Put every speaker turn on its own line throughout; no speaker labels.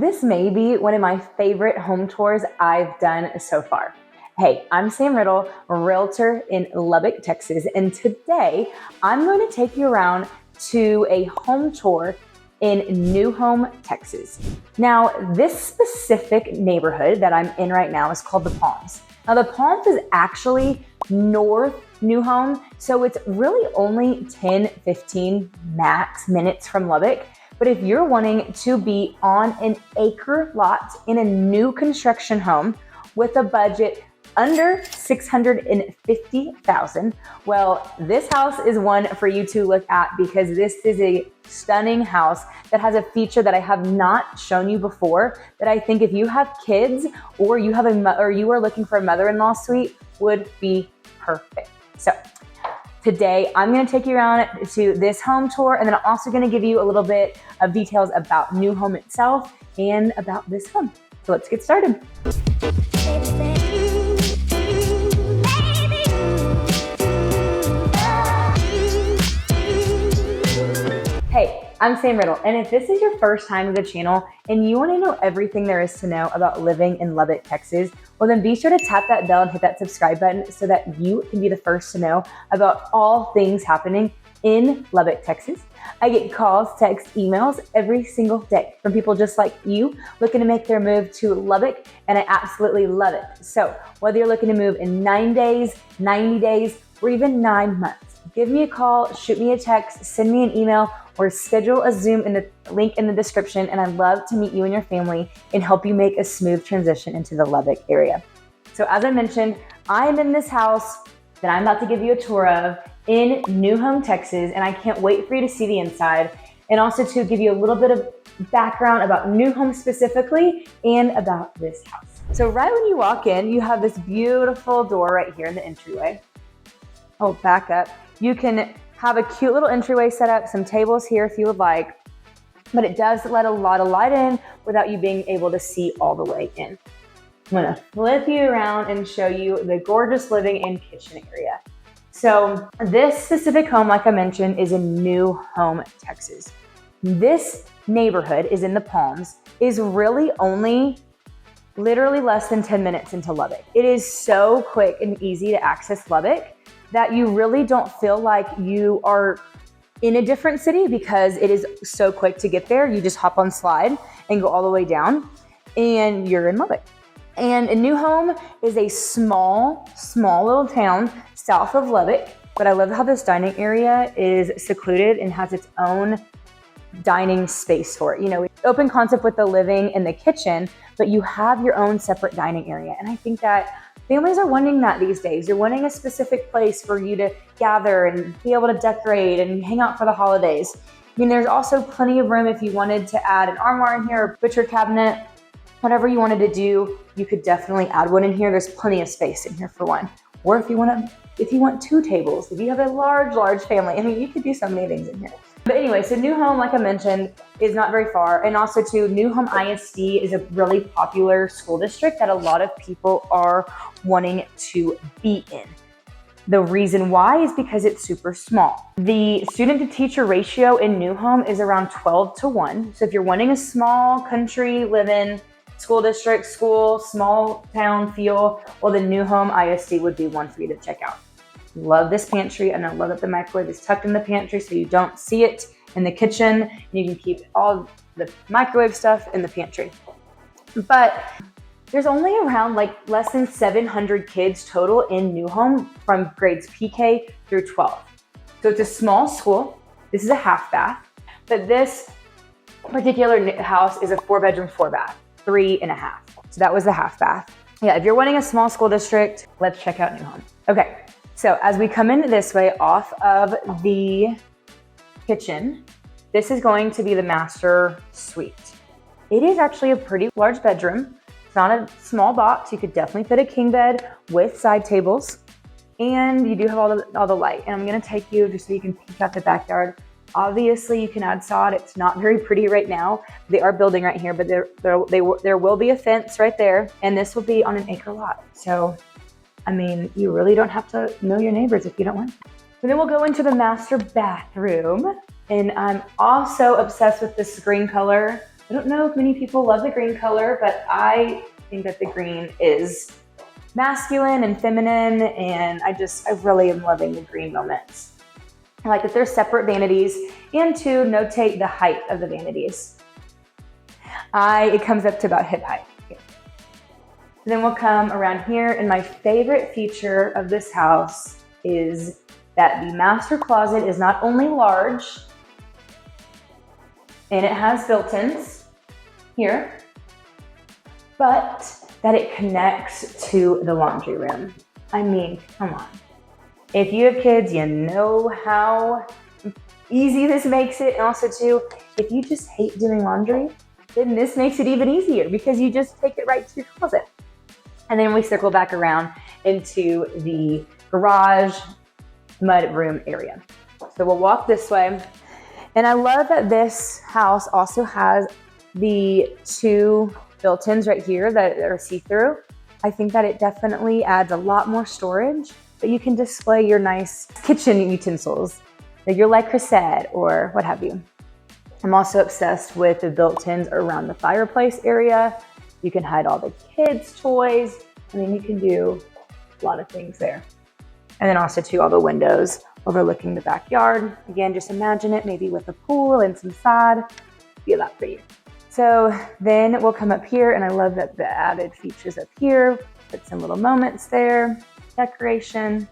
This may be one of my favorite home tours I've done so far. Hey, I'm Sam Riddle, Realtor in Lubbock, Texas, and today I'm going to take you around to a home tour in New Home, Texas. Now, this specific neighborhood that I'm in right now is called the Palms. Now, the Palms is actually north New Home, so it's really only 10, 15 max minutes from Lubbock. But if you're wanting to be on an acre lot in a new construction home with a budget under $650,000, well, this house is one for you to look at because this is a stunning house that has a feature that I have not shown you before that I think if you have kids or you are looking for a mother-in-law suite would be perfect. So today, I'm going to take you around to this home tour, and then I'm also going to give you a little bit of details about New Home itself and about this home. So let's get started. Hey, I'm Sam Riddle, and if this is your first time to the channel and you want to know everything there is to know about living in Lubbock, Texas, well then be sure to tap that bell and hit that subscribe button so that you can be the first to know about all things happening in Lubbock, Texas. I get calls, texts, emails every single day from people just like you looking to make their move to Lubbock, and I absolutely love it. So whether you're looking to move in 9 days, 90 days, or even 9 months, give me a call, shoot me a text, send me an email, or schedule a Zoom in the link in the description, and I'd love to meet you and your family and help you make a smooth transition into the Lubbock area. So as I mentioned, I'm in this house that I'm about to give you a tour of in New Home, Texas, and I can't wait for you to see the inside and also to give you a little bit of background about New Home specifically and about this house. So right when you walk in, you have this beautiful door right here in the entryway. Oh, back up. You can have a cute little entryway set up, some tables here if you would like, but it does let a lot of light in without you being able to see all the way in. I'm gonna flip you around and show you the gorgeous living and kitchen area. So this specific home, like I mentioned, is in New Home, Texas. This neighborhood is in the Palms, is really only literally less than 10 minutes into Lubbock. It is so quick and easy to access Lubbock that you really don't feel like you are in a different city because it is so quick to get there. You just hop on slide and go all the way down and you're in Lubbock. And New Home is a small little town south of Lubbock, but I love how this dining area is secluded and has its own dining space for it. You know, open concept with the living and the kitchen, but you have your own separate dining area. And I think that families are wanting that these days. You're wanting a specific place for you to gather and be able to decorate and hang out for the holidays. I mean, there's also plenty of room if you wanted to add an armoire in here, or butcher cabinet, whatever you wanted to do, you could definitely add one in here. There's plenty of space in here for one. Or if you want 2 tables, if you have a large family, I mean, you could do so many things in here. But anyway, so New Home, like I mentioned, is not very far. And also too, New Home ISD is a really popular school district that a lot of people are wanting to be in. The reason why is because it's super small. The student to teacher ratio in New Home is around 12-1. So if you're wanting a small country live-in school district, small town feel, well, the New Home ISD would be one for you to check out. Love this pantry, and I love that the microwave is tucked in the pantry so you don't see it in the kitchen, and you can keep all the microwave stuff in the pantry. But there's only around less than 700 kids total in New Home from grades PK through 12. So it's a small school. This is a half bath, but this particular house is a 4-bedroom, 4-bath, 3.5. So that was the half bath. Yeah, if you're wanting a small school district, let's check out New Home. Okay. So as we come in this way off of the kitchen, this is going to be the master suite. It is actually a pretty large bedroom. It's not a small box. You could definitely fit a king bed with side tables. And you do have all the light. And I'm gonna take you just so you can peek out the backyard. Obviously you can add sod. It's not very pretty right now. They are building right here, but there will be a fence right there. And this will be on an acre lot. So I mean, you really don't have to know your neighbors if you don't want to. And then we'll go into the master bathroom. And I'm also obsessed with the screen color I don't know if many people love the green color, but I think that the green is masculine and feminine, and I really am loving the green moments. I like that there's separate vanities, and to notate the height of the vanities. It comes up to about hip height. Then we'll come around here, and my favorite feature of this house is that the master closet is not only large, and it has built-ins here, but that it connects to the laundry room. I mean, come on. If you have kids, you know how easy this makes it. And also too, if you just hate doing laundry, then this makes it even easier because you just take it right to your closet. And then we circle back around into the garage mud room area. So we'll walk this way. And I love that this house also has the two built-ins right here that are see-through. I think that it definitely adds a lot more storage, but you can display your nice kitchen utensils, like your Le Creuset or what have you. I'm also obsessed with the built-ins around the fireplace area. You can hide all the kids' toys. I mean, you can do a lot of things there. And then also too, all the windows overlooking the backyard. Again, just imagine it maybe with a pool and some sod. Be a lot prettier. So then we'll come up here, and I love that the added features up here, put some little moments there, decoration.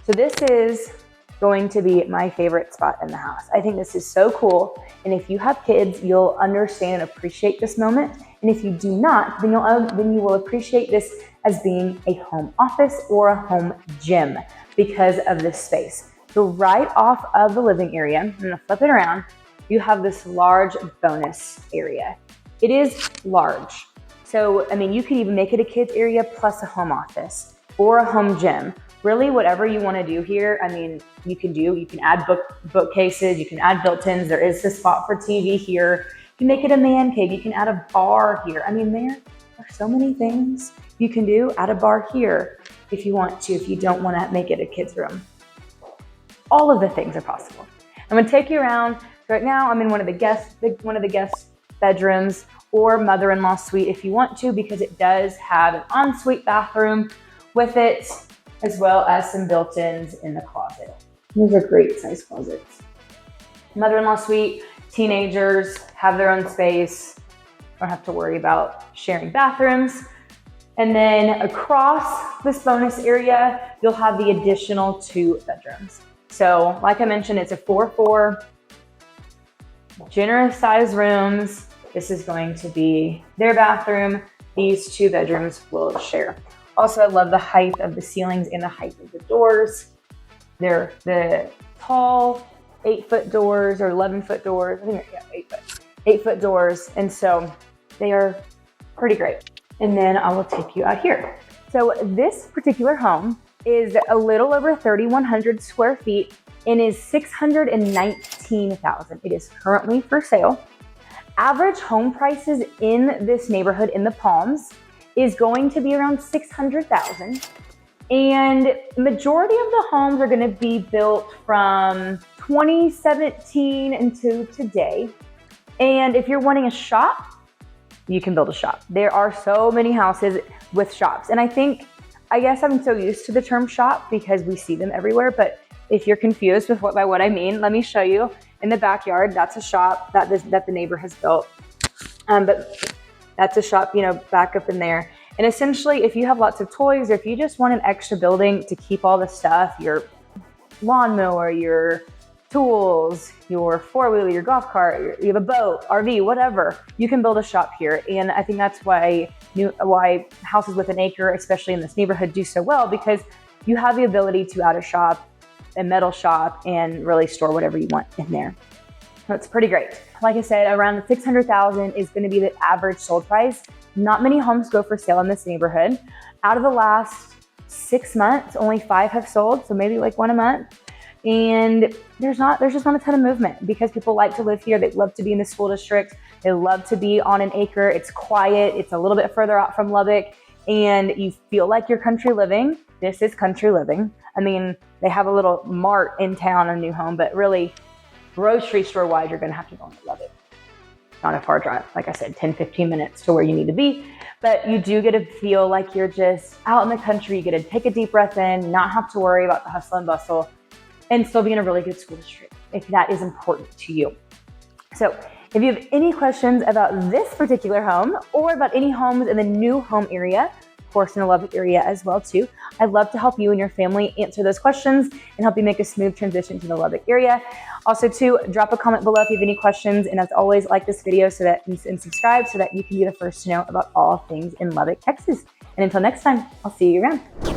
So this is going to be my favorite spot in the house. I think this is so cool. And if you have kids, you'll understand and appreciate this moment. And if you do not, then you will appreciate this as being a home office or a home gym because of this space. So right off of the living area, I'm gonna flip it around, you have this large bonus area. It is large. So, I mean, you could even make it a kids area plus a home office or a home gym. Really, whatever you wanna do here, I mean, you can add bookcases, you can add built-ins, there is a spot for TV here. You can make it a man cave, you can add a bar here. I mean, there are so many things you can do. Add a bar here if you want to, if you don't wanna make it a kid's room. All of the things are possible. I'm gonna take you around. Right now, I'm in one of the guest bedrooms or mother-in-law suite if you want to, because it does have an ensuite bathroom with it, as well as some built-ins in the closet. These are great size closets. Mother-in-law suite, teenagers have their own space, don't have to worry about sharing bathrooms. And then across this bonus area, you'll have the additional 2 bedrooms. So like I mentioned, it's a 4-4, generous size rooms. This is going to be their bathroom. These 2 bedrooms will share. Also, I love the height of the ceilings and the height of the doors. They're the tall 8-foot doors or 11-foot doors. I think they're 8-foot doors. And so they are pretty great. And then I will take you out here. So this particular home is a little over 3,100 square feet and is $619,000. It is currently for sale. Average home prices in this neighborhood in the Palms is going to be around $600,000. And majority of the homes are gonna be built from 2017 into today. And if you're wanting a shop, you can build a shop. There are so many houses with shops. And I guess I'm so used to the term shop because we see them everywhere, but if you're confused with by what I mean, let me show you. In the backyard, that's a shop that the neighbor has built. But that's a shop, back up in there. And essentially, if you have lots of toys, or if you just want an extra building to keep all the stuff, your lawnmower, your tools, your four-wheeler, your golf cart, you have a boat, RV, whatever, you can build a shop here. And I think that's why houses with an acre, especially in this neighborhood, do so well, because you have the ability to add a shop, a metal shop, and really store whatever you want in there. So it's pretty great. Like I said, around $600,000 is going to be the average sold price. Not many homes go for sale in this neighborhood. Out of the last 6 months, only 5 have sold, so maybe like 1 a month. And there's just not a ton of movement because people like to live here. They love to be in the school district. They love to be on an acre. It's quiet. It's a little bit further out from Lubbock, and you feel like you're country living. This is country living. I mean, they have a little mart in town, a new home, but really grocery store wise, you're going to have to go into Lubbock. not a far drive. Like I said, 10, 15 minutes to where you need to be. But you do get to feel like you're just out in the country. You get to take a deep breath in, not have to worry about the hustle and bustle, and still be in a really good school district if that is important to you. So if you have any questions about this particular home or about any homes in the new home area, of course in the Lubbock area as well too, I'd love to help you and your family answer those questions and help you make a smooth transition to the Lubbock area. Also too, drop a comment below if you have any questions, and as always, like this video and subscribe so that you can be the first to know about all things in Lubbock, Texas. And until next time, I'll see you around.